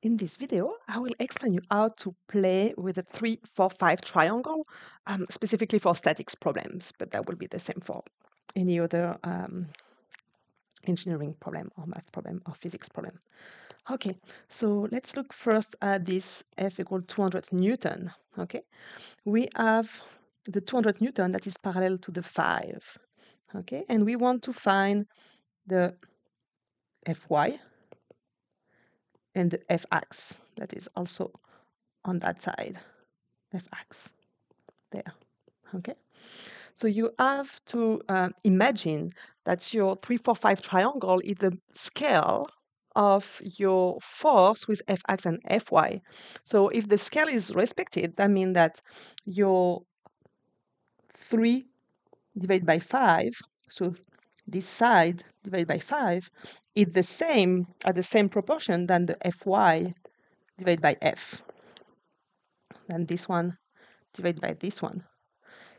In this video, I will explain you how to play with a 3, 4, 5 triangle, specifically for statics problems, but that will be the same for any other engineering problem or math problem or physics problem. Okay, so let's look first at this F equal 200 Newton. Okay, we have the 200 Newton that is parallel to the 5. Okay, and we want to find the Fy and the Fx that is also on that side. Fx there. Okay, so you have to imagine that your 3, 4, 5 triangle is the scale of your force with Fx and Fy. So if the scale is respected, that means that your 3 divided by 5, so this side divided by 5, is the same at the same proportion than the Fy divided by F. Then this one divided by this one.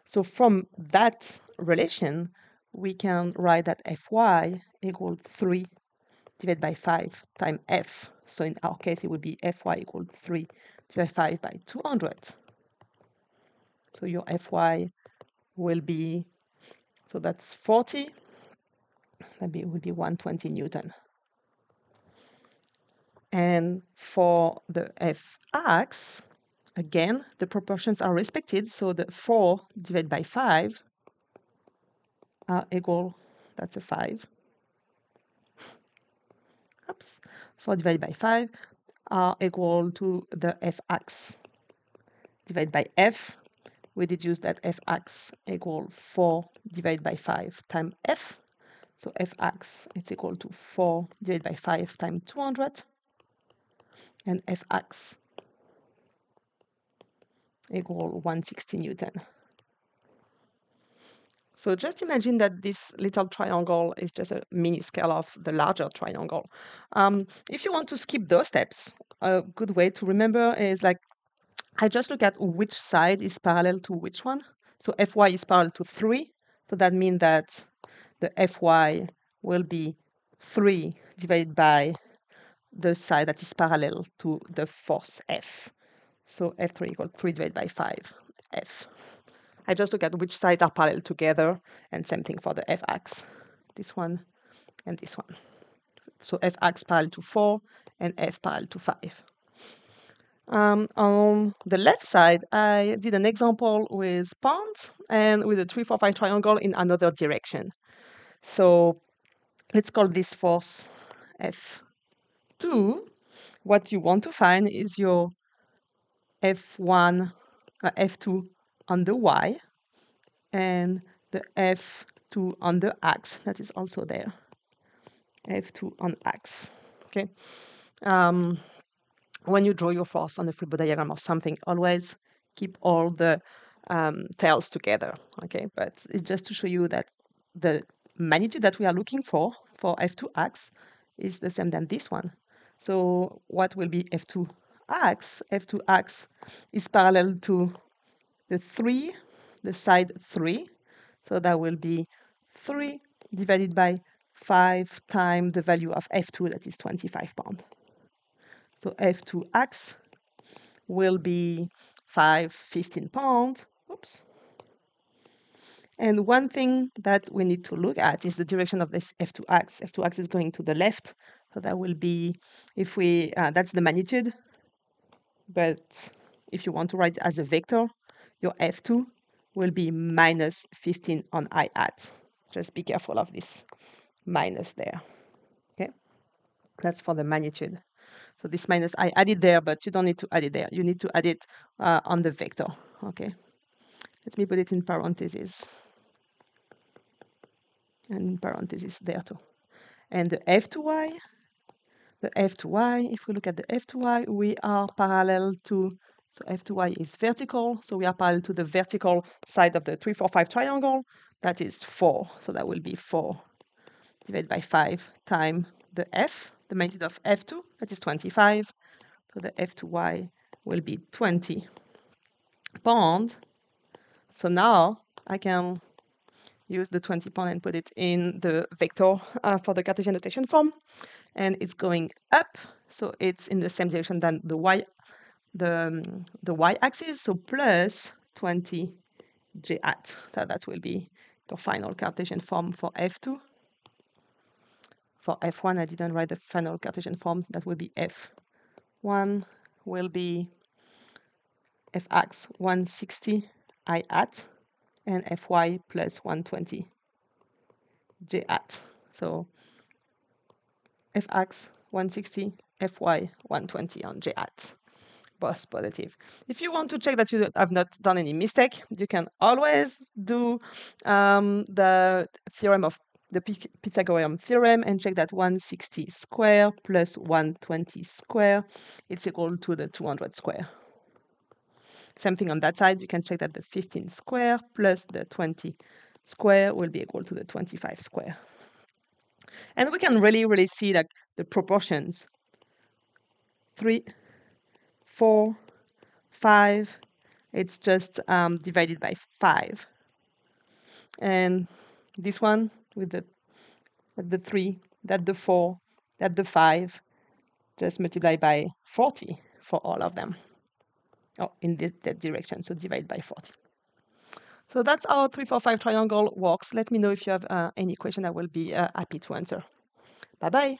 So from that relation, we can write that Fy equal 3 divided by 5 times F. So in our case, it would be Fy equal 3 divided by 5 by 200. So your Fy will be, so that's 40, that would be 120 Newton. And for the Fx, again, the proportions are respected. So the 4 divided by 5 are equal, that's a 5. Oops, 4 divided by 5 are equal to the Fx divided by F. We deduce that Fx equal 4 divided by 5 times F. So Fx is equal to 4 divided by 5 times 200. And Fx equal 160 Newton. So just imagine that this little triangle is just a mini scale of the larger triangle. If you want to skip those steps, a good way to remember is like, I just look at which side is parallel to which one. So Fy is parallel to 3. So that means that the Fy will be 3 divided by the side that is parallel to the force F. So F3 equals 3 divided by 5 F. I just look at which sides are parallel together, and same thing for the Fx, this one and this one. So Fx parallel to 4 and F parallel to 5. On the left side, I did an example with ponds and with a 3, 4, 5 triangle in another direction. So let's call this force F2. What you want to find is your F2 on the y, and the F2 on the x, that is also there. F2 on x. Okay. When you draw your force on the Freiburg diagram or something, always keep all the tails together. Okay, but it's just to show you that the magnitude that we are looking for F2x is the same than this one. So what will be F2x? F2x is parallel to the 3, the side 3. So that will be 3 divided by 5 times the value of F2, that is 25 pounds. So F2x will be 15 pounds. Oops. And one thing that we need to look at is the direction of this F2x. F2x is going to the left. So that will be, if we, that's the magnitude. But if you want to write it as a vector, your F2 will be minus 15 on I hat. Just be careful of this minus there. Okay, that's for the magnitude. So this minus I added there, but you don't need to add it there. You need to add it on the vector. Okay, let me put it in parentheses. And in parentheses there too. And the F2y, if we look at the F2y, we are parallel to, so F2y is vertical, so we are parallel to the vertical side of the 3, 4, 5 triangle. That is 4, so that will be 4 divided by 5 times the F, the magnitude of F2, that is 25. So the F2y will be 20 pounds. So now I can use the 20 pound and put it in the vector for the Cartesian notation form. And it's going up. so it's in the same direction than the y-axis, so plus 20 j hat. That will be your final Cartesian form for F2. For F1, I didn't write the final Cartesian form. That will be F1 will be Fx 160 I hat and Fy plus 120 j hat. So Fx 160, Fy 120 on j hat. Both positive. If you want to check that you have not done any mistake, you can always do the theorem of the Pythagorean theorem and check that 160 square plus 120 square is equal to the 200 square. Same thing on that side, you can check that the 15 square plus the 20 square will be equal to the 25 square. And we can really see that the proportions 3, 4, 5, it's just divided by 5. And this one with the 3, that the 4, that the 5, just multiply by 40 for all of them. Oh, in that direction, so divide by 40. So that's how 3, 4, 5 triangle works. Let me know if you have any question. I will be happy to answer. Bye-bye.